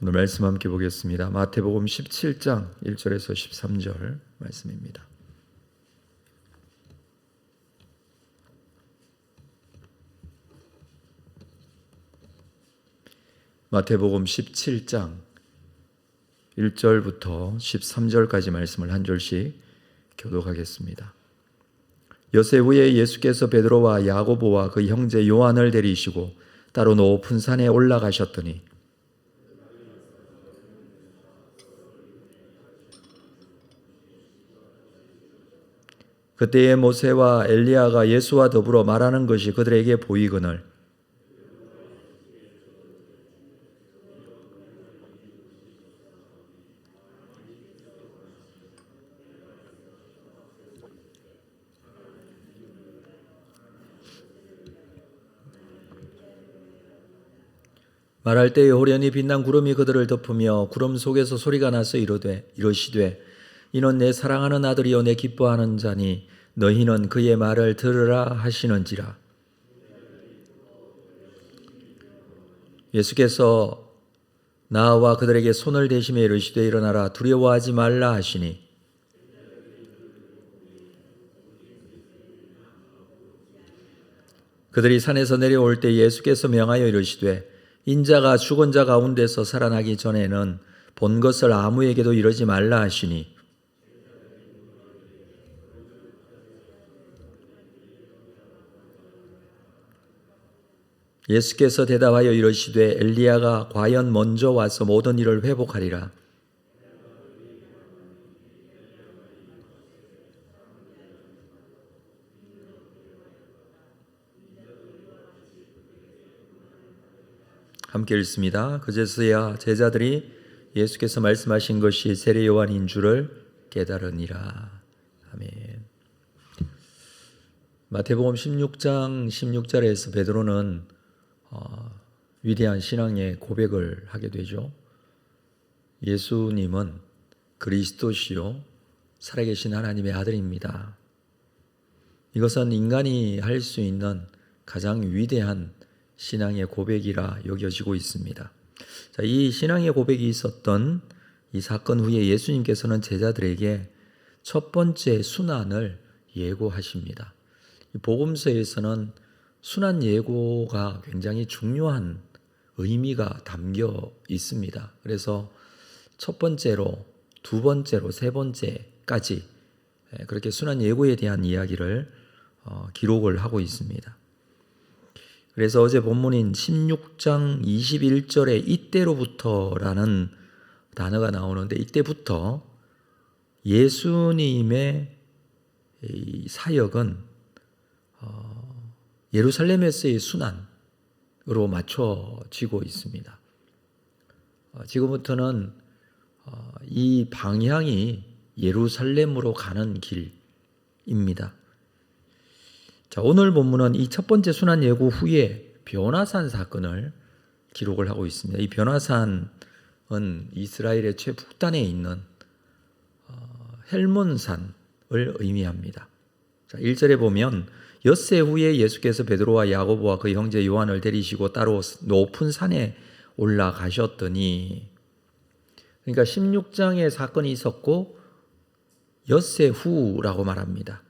오늘 말씀 함께 보겠습니다. 마태복음 17장 1절에서 13절 말씀입니다. 마태복음 17장 1절부터 13절까지 말씀을 한 절씩 교독하겠습니다. 엿새 후에 예수께서 베드로와 야고보와 그 형제 요한을 데리시고 따로 높은 산에 올라가셨더니 그때에 모세와 엘리야가 예수와 더불어 말하는 것이 그들에게 보이거늘 말할 때에 호련히 빛난 구름이 그들을 덮으며 구름 속에서 소리가 나서 이러시되 이는 내 사랑하는 아들이요 내 기뻐하는 자니 너희는 그의 말을 들으라 하시는지라. 예수께서 나와 그들에게 손을 대시며 이르시되 일어나라 두려워하지 말라 하시니 그들이 산에서 내려올 때 예수께서 명하여 이르시되 인자가 죽은 자 가운데서 살아나기 전에는 본 것을 아무에게도 이르지 말라 하시니 예수께서 대답하여 이르시되 엘리야가 과연 먼저 와서 모든 일을 회복하리라. 함께 읽습니다. 그제서야 제자들이 예수께서 말씀하신 것이 세례 요한인 줄을 깨달으니라. 아멘. 마태복음 16장 16절에서 베드로는 위대한 신앙의 고백을 하게 되죠. 예수님은 그리스도시요 살아계신 하나님의 아들입니다. 이것은 인간이 할 수 있는 가장 위대한 신앙의 고백이라 여겨지고 있습니다. 자, 이 신앙의 고백이 있었던 이 사건 후에 예수님께서는 제자들에게 첫 번째 순환을 예고하십니다. 복음서에서는 순환 예고가 굉장히 중요한 의미가 담겨 있습니다. 그래서 첫 번째로, 두 번째로, 세 번째까지 그렇게 순환 예고에 대한 이야기를 기록을 하고 있습니다. 그래서 어제 본문인 16장 21절에 이때로부터라는 단어가 나오는데 이때부터 예수님의 사역은 예루살렘에서의 순환으로 맞춰지고 있습니다. 지금부터는 이 방향이 예루살렘으로 가는 길입니다. 자, 오늘 본문은 이 첫 번째 순환 예고 후에 변화산 사건을 기록을 하고 있습니다. 이 변화산은 이스라엘의 최북단에 있는 헬몬산을 의미합니다. 자, 1절에 보면 엿새 후에 예수께서 베드로와 야고보와 그 형제 요한을 데리시고 따로 높은 산에 올라가셨더니, 그러니까 16장에 사건이 있었고 엿새 후라고 말합니다.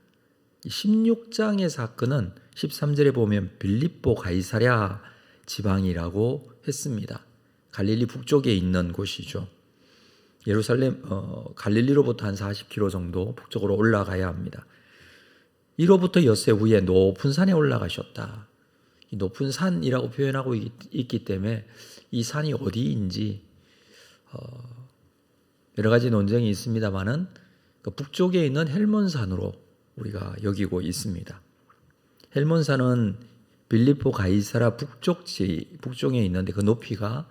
16장의 사건은 13절에 보면 빌립보 가이사랴 지방이라고 했습니다. 갈릴리 북쪽에 있는 곳이죠. 예루살렘 갈릴리로부터 한 40km 정도 북쪽으로 올라가야 합니다. 이로부터 엿새 후에 높은 산에 올라가셨다. 이 높은 산이라고 표현하고 있기 때문에 이 산이 어디인지 여러 가지 논쟁이 있습니다만은 그 북쪽에 있는 헬몬산으로 우리가 여기고 있습니다. 헬몬산은 빌립보 가이사랴 북쪽에 있는데 그 높이가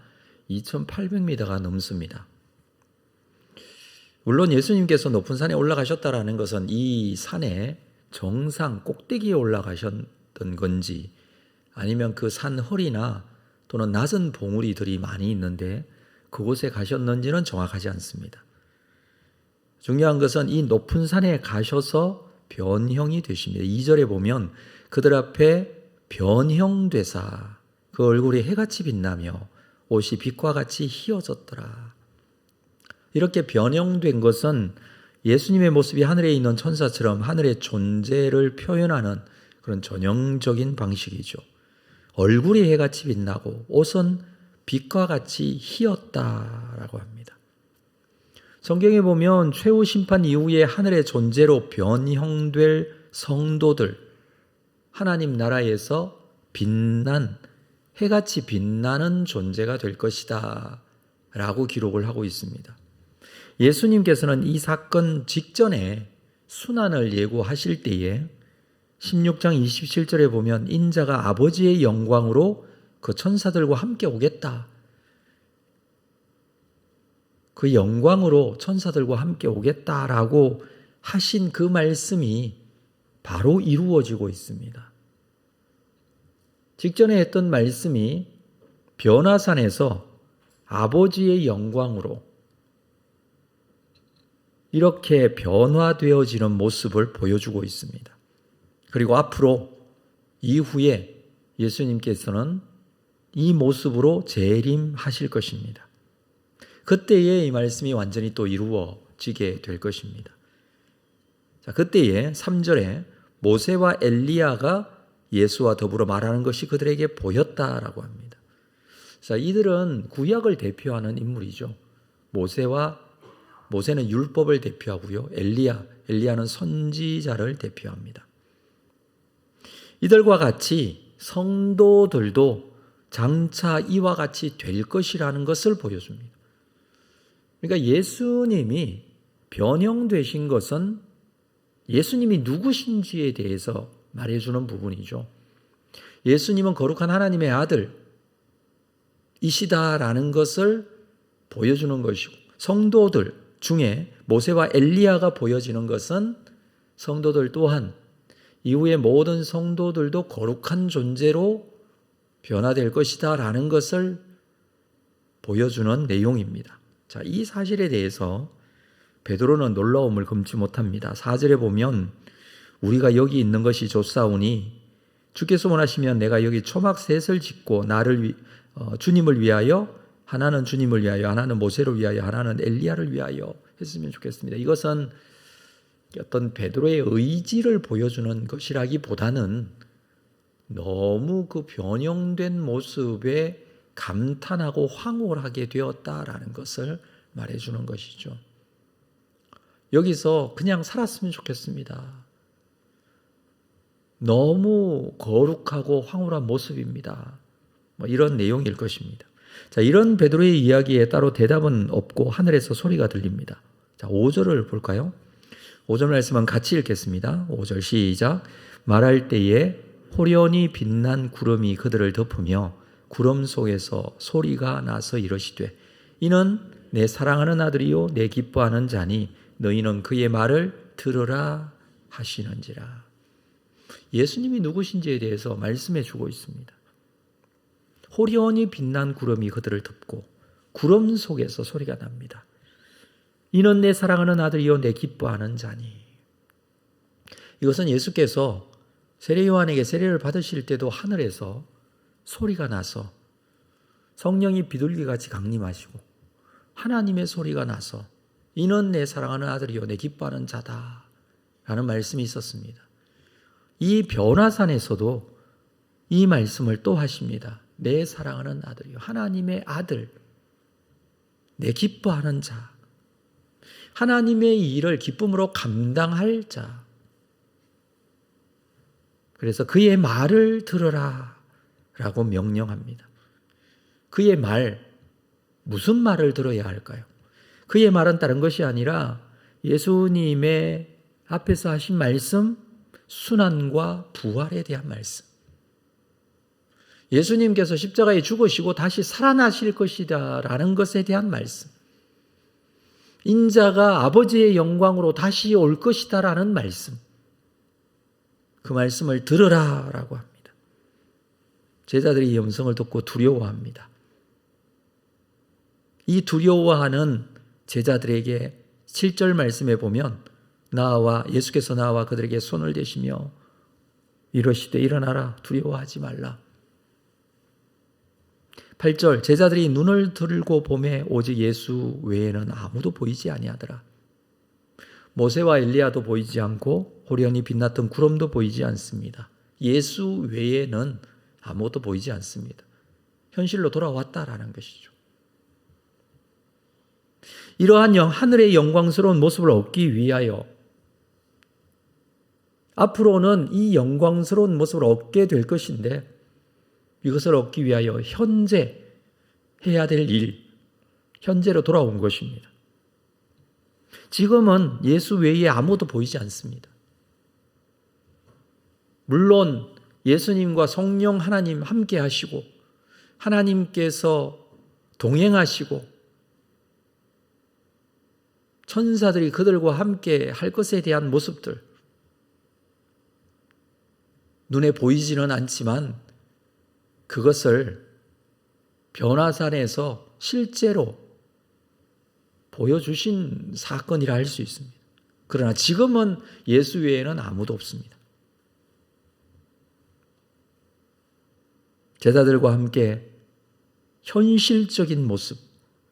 2,800m가 넘습니다. 물론 예수님께서 높은 산에 올라가셨다라는 것은 이 산의 정상 꼭대기에 올라가셨던 건지 아니면 그 산 허리나 또는 낮은 봉우리들이 많이 있는데 그곳에 가셨는지는 정확하지 않습니다. 중요한 것은 이 높은 산에 가셔서 변형이 되십니다. 2절에 보면 그들 앞에 변형되사 그 얼굴이 해같이 빛나며 옷이 빛과 같이 희어졌더라. 이렇게 변형된 것은 예수님의 모습이 하늘에 있는 천사처럼 하늘의 존재를 표현하는 그런 전형적인 방식이죠. 얼굴이 해같이 빛나고 옷은 빛과 같이 희었다라고 합니다. 성경에 보면 최후 심판 이후에 하늘의 존재로 변형될 성도들, 하나님 나라에서 빛난, 해같이 빛나는 존재가 될 것이다 라고 기록을 하고 있습니다. 예수님께서는 이 사건 직전에 순환을 예고하실 때에 16장 27절에 보면 인자가 아버지의 영광으로 그 천사들과 함께 오겠다. 그 영광으로 천사들과 함께 오겠다라고 하신 그 말씀이 바로 이루어지고 있습니다. 직전에 했던 말씀이 변화산에서 아버지의 영광으로 이렇게 변화되어지는 모습을 보여주고 있습니다. 그리고 앞으로 이후에 예수님께서는 이 모습으로 재림하실 것입니다. 그때에 이 말씀이 완전히 또 이루어지게 될 것입니다. 자, 그때에 3절에 모세와 엘리야가 예수와 더불어 말하는 것이 그들에게 보였다라고 합니다. 자, 이들은 구약을 대표하는 인물이죠. 모세는 율법을 대표하고요. 엘리야는 선지자를 대표합니다. 이들과 같이 성도들도 장차 이와 같이 될 것이라는 것을 보여줍니다. 그러니까 예수님이 변형되신 것은 예수님이 누구신지에 대해서 말해주는 부분이죠. 예수님은 거룩한 하나님의 아들이시다라는 것을 보여주는 것이고, 성도들 중에 모세와 엘리야가 보여지는 것은 성도들 또한 이후의 모든 성도들도 거룩한 존재로 변화될 것이다 라는 것을 보여주는 내용입니다. 자, 이 사실에 대해서 베드로는 놀라움을 금치 못합니다. 4절에 보면 우리가 여기 있는 것이 좋사오니 주께서 원하시면 내가 여기 초막 셋을 짓고 주님을 위하여, 하나는 주님을 위하여, 하나는 모세를 위하여, 하나는 엘리야를 위하여 했으면 좋겠습니다. 이것은 어떤 베드로의 의지를 보여주는 것이라기보다는 너무 그 변형된 모습에 감탄하고 황홀하게 되었다라는 것을 말해주는 것이죠. 여기서 그냥 살았으면 좋겠습니다. 너무 거룩하고 황홀한 모습입니다. 이런 내용일 것입니다. 자, 이런 베드로의 이야기에 따로 대답은 없고 하늘에서 소리가 들립니다. 자, 5절을 볼까요? 5절 말씀은 같이 읽겠습니다. 5절 시작. 말할 때에 호련히 빛난 구름이 그들을 덮으며 구름 속에서 소리가 나서 이르시되 이는 내 사랑하는 아들이요 내 기뻐하는 자니 너희는 그의 말을 들으라 하시는지라. 예수님이 누구신지에 대해서 말씀해 주고 있습니다. 호련히 빛난 구름이 그들을 덮고 구름 속에서 소리가 납니다. 이는 내 사랑하는 아들이요 내 기뻐하는 자니. 이것은 예수께서 세례 요한에게 세례를 받으실 때도 하늘에서 소리가 나서 성령이 비둘기같이 강림하시고 하나님의 소리가 나서 이는 내 사랑하는 아들이요 내 기뻐하는 자다 라는 말씀이 있었습니다. 이 변화산에서도 이 말씀을 또 하십니다. 내 사랑하는 아들이요 하나님의 아들, 내 기뻐하는 자, 하나님의 일을 기쁨으로 감당할 자. 그래서 그의 말을 들으라 라고 명령합니다. 그의 말, 무슨 말을 들어야 할까요? 그의 말은 다른 것이 아니라 예수님의 앞에서 하신 말씀, 순환과 부활에 대한 말씀. 예수님께서 십자가에 죽으시고 다시 살아나실 것이다 라는 것에 대한 말씀. 인자가 아버지의 영광으로 다시 올 것이다 라는 말씀. 그 말씀을 들으라 라고 합니다. 제자들이 이 음성을 듣고 두려워합니다. 이 두려워하는 제자들에게 7절 말씀에 보면 예수께서 나와 그들에게 손을 대시며 이러시되 일어나라 두려워하지 말라. 8절 제자들이 눈을 들고 보매 오직 예수 외에는 아무도 보이지 아니하더라. 모세와 엘리야도 보이지 않고 호련히 빛났던 구름도 보이지 않습니다. 예수 외에는 아무것도 보이지 않습니다. 현실로 돌아왔다라는 것이죠. 이러한 하늘의 영광스러운 모습을 얻기 위하여 앞으로는 이 영광스러운 모습을 얻게 될 것인데 이것을 얻기 위하여 현재 해야 될 일, 현재로 돌아온 것입니다. 지금은 예수 외에 아무도 보이지 않습니다. 물론 예수님과 성령 하나님 함께 하시고 하나님께서 동행하시고 천사들이 그들과 함께 할 것에 대한 모습들 눈에 보이지는 않지만 그것을 변화산에서 실제로 보여주신 사건이라 할 수 있습니다. 그러나 지금은 예수 외에는 아무도 없습니다. 제자들과 함께 현실적인 모습,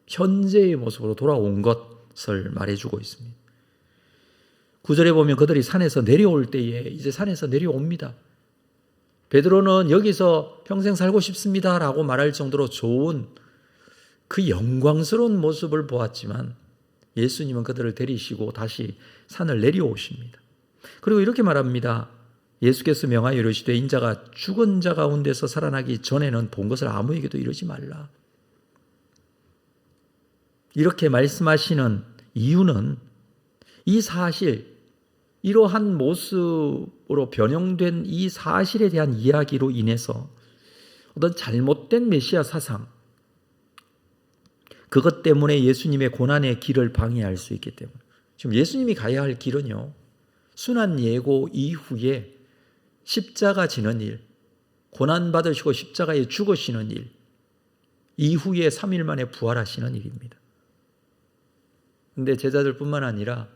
현재의 모습으로 돌아온 것을 말해주고 있습니다. 9절에 보면 그들이 산에서 내려올 때에 이제 산에서 내려옵니다. 베드로는 여기서 평생 살고 싶습니다 라고 말할 정도로 좋은 그 영광스러운 모습을 보았지만 예수님은 그들을 데리시고 다시 산을 내려오십니다. 그리고 이렇게 말합니다. 예수께서 명하여 이르시되 인자가 죽은 자 가운데서 살아나기 전에는 본 것을 아무에게도 이르지 말라. 이렇게 말씀하시는 이유는 이 사실, 이러한 모습으로 변형된 이 사실에 대한 이야기로 인해서 어떤 잘못된 메시아 사상, 그것 때문에 예수님의 고난의 길을 방해할 수 있기 때문에 지금 예수님이 가야 할 길은요, 순환 예고 이후에 십자가 지는 일, 고난받으시고 십자가에 죽으시는 일, 이후에 3일 만에 부활하시는 일입니다. 그런데 제자들뿐만 아니라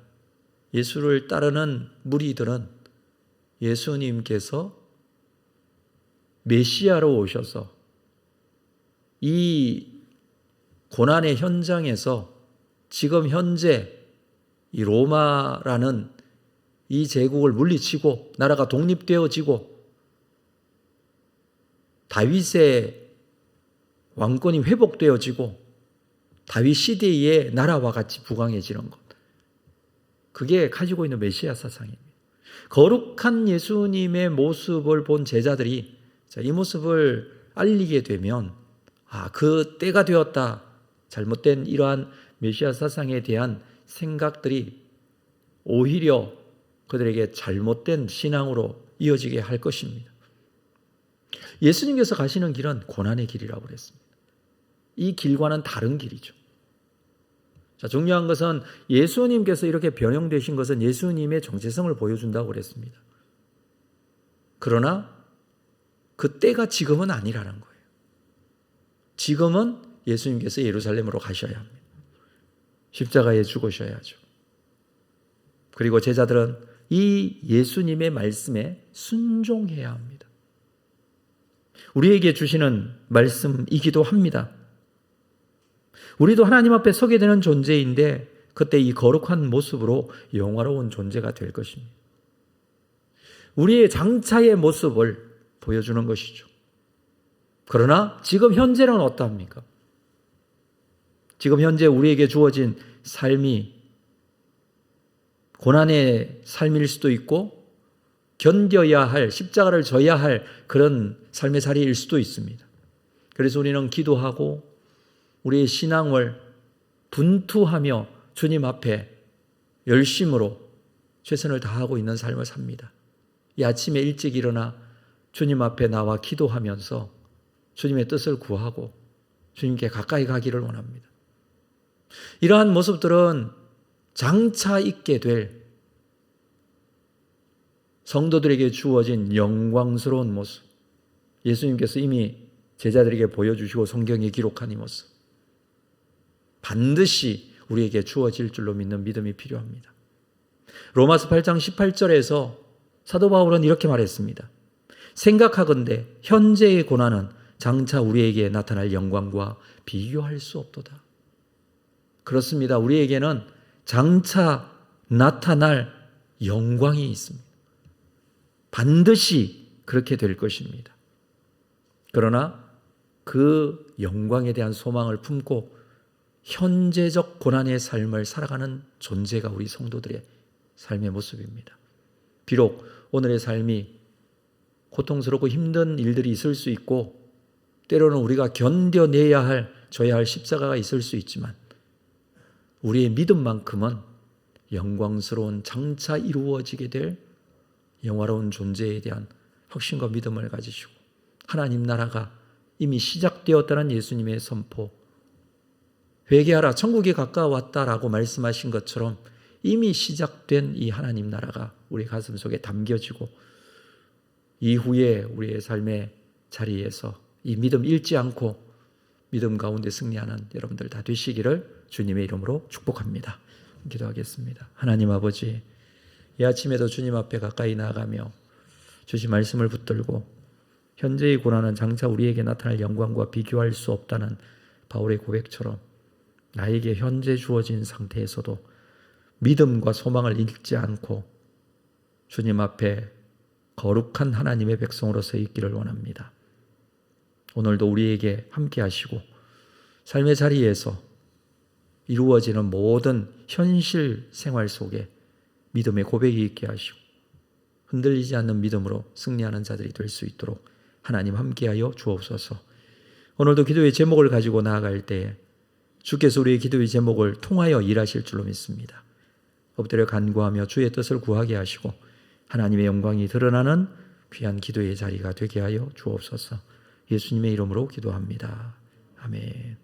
예수를 따르는 무리들은 예수님께서 메시아로 오셔서 이 고난의 현장에서 지금 현재 이 로마라는 이 제국을 물리치고 나라가 독립되어지고 다윗의 왕권이 회복되어지고 다윗 시대의 나라와 같이 부강해지는 것, 그게 가지고 있는 메시아 사상입니다. 거룩한 예수님의 모습을 본 제자들이 이 모습을 알리게 되면 그 때가 되었다, 잘못된 이러한 메시아 사상에 대한 생각들이 오히려 그들에게 잘못된 신앙으로 이어지게 할 것입니다. 예수님께서 가시는 길은 고난의 길이라고 그랬습니다. 이 길과는 다른 길이죠. 중요한 것은 예수님께서 이렇게 변형되신 것은 예수님의 정체성을 보여준다고 그랬습니다. 그러나 그 때가 지금은 아니라는 거예요. 지금은 예수님께서 예루살렘으로 가셔야 합니다. 십자가에 죽으셔야죠. 그리고 제자들은 이 예수님의 말씀에 순종해야 합니다. 우리에게 주시는 말씀이기도 합니다. 우리도 하나님 앞에 서게 되는 존재인데 그때 이 거룩한 모습으로 영화로운 존재가 될 것입니다. 우리의 장차의 모습을 보여주는 것이죠. 그러나 지금 현재는 어떠합니까? 지금 현재 우리에게 주어진 삶이 고난의 삶일 수도 있고 견뎌야 할, 십자가를 져야 할 그런 삶의 자리일 수도 있습니다. 그래서 우리는 기도하고 우리의 신앙을 분투하며 주님 앞에 열심으로 최선을 다하고 있는 삶을 삽니다. 이 아침에 일찍 일어나 주님 앞에 나와 기도하면서 주님의 뜻을 구하고 주님께 가까이 가기를 원합니다. 이러한 모습들은 장차 있게 될 성도들에게 주어진 영광스러운 모습, 예수님께서 이미 제자들에게 보여주시고 성경에 기록한 이 모습, 반드시 우리에게 주어질 줄로 믿는 믿음이 필요합니다. 로마서 8장 18절에서 사도 바울은 이렇게 말했습니다. 생각하건대 현재의 고난은 장차 우리에게 나타날 영광과 비교할 수 없도다. 그렇습니다. 우리에게는 장차 나타날 영광이 있습니다. 반드시 그렇게 될 것입니다. 그러나 그 영광에 대한 소망을 품고 현재적 고난의 삶을 살아가는 존재가 우리 성도들의 삶의 모습입니다. 비록 오늘의 삶이 고통스럽고 힘든 일들이 있을 수 있고 때로는 우리가 견뎌내야 할, 져야 할 십자가가 있을 수 있지만 우리의 믿음만큼은 영광스러운 장차 이루어지게 될 영화로운 존재에 대한 확신과 믿음을 가지시고 하나님 나라가 이미 시작되었다는 예수님의 선포, 회개하라 천국이 가까웠다라고 말씀하신 것처럼 이미 시작된 이 하나님 나라가 우리 가슴 속에 담겨지고 이후에 우리의 삶의 자리에서 이 믿음 잃지 않고 믿음 가운데 승리하는 여러분들 다 되시기를 주님의 이름으로 축복합니다. 기도하겠습니다. 하나님 아버지, 이 아침에도 주님 앞에 가까이 나아가며 주신 말씀을 붙들고 현재의 고난은 장차 우리에게 나타날 영광과 비교할 수 없다는 바울의 고백처럼 나에게 현재 주어진 상태에서도 믿음과 소망을 잃지 않고 주님 앞에 거룩한 하나님의 백성으로서 있기를 원합니다. 오늘도 우리에게 함께 하시고 삶의 자리에서 이루어지는 모든 현실 생활 속에 믿음의 고백이 있게 하시고 흔들리지 않는 믿음으로 승리하는 자들이 될 수 있도록 하나님 함께하여 주옵소서. 오늘도 기도의 제목을 가지고 나아갈 때에 주께서 우리의 기도의 제목을 통하여 일하실 줄로 믿습니다. 엎드려 간구하며 주의 뜻을 구하게 하시고 하나님의 영광이 드러나는 귀한 기도의 자리가 되게 하여 주옵소서. 예수님의 이름으로 기도합니다. 아멘.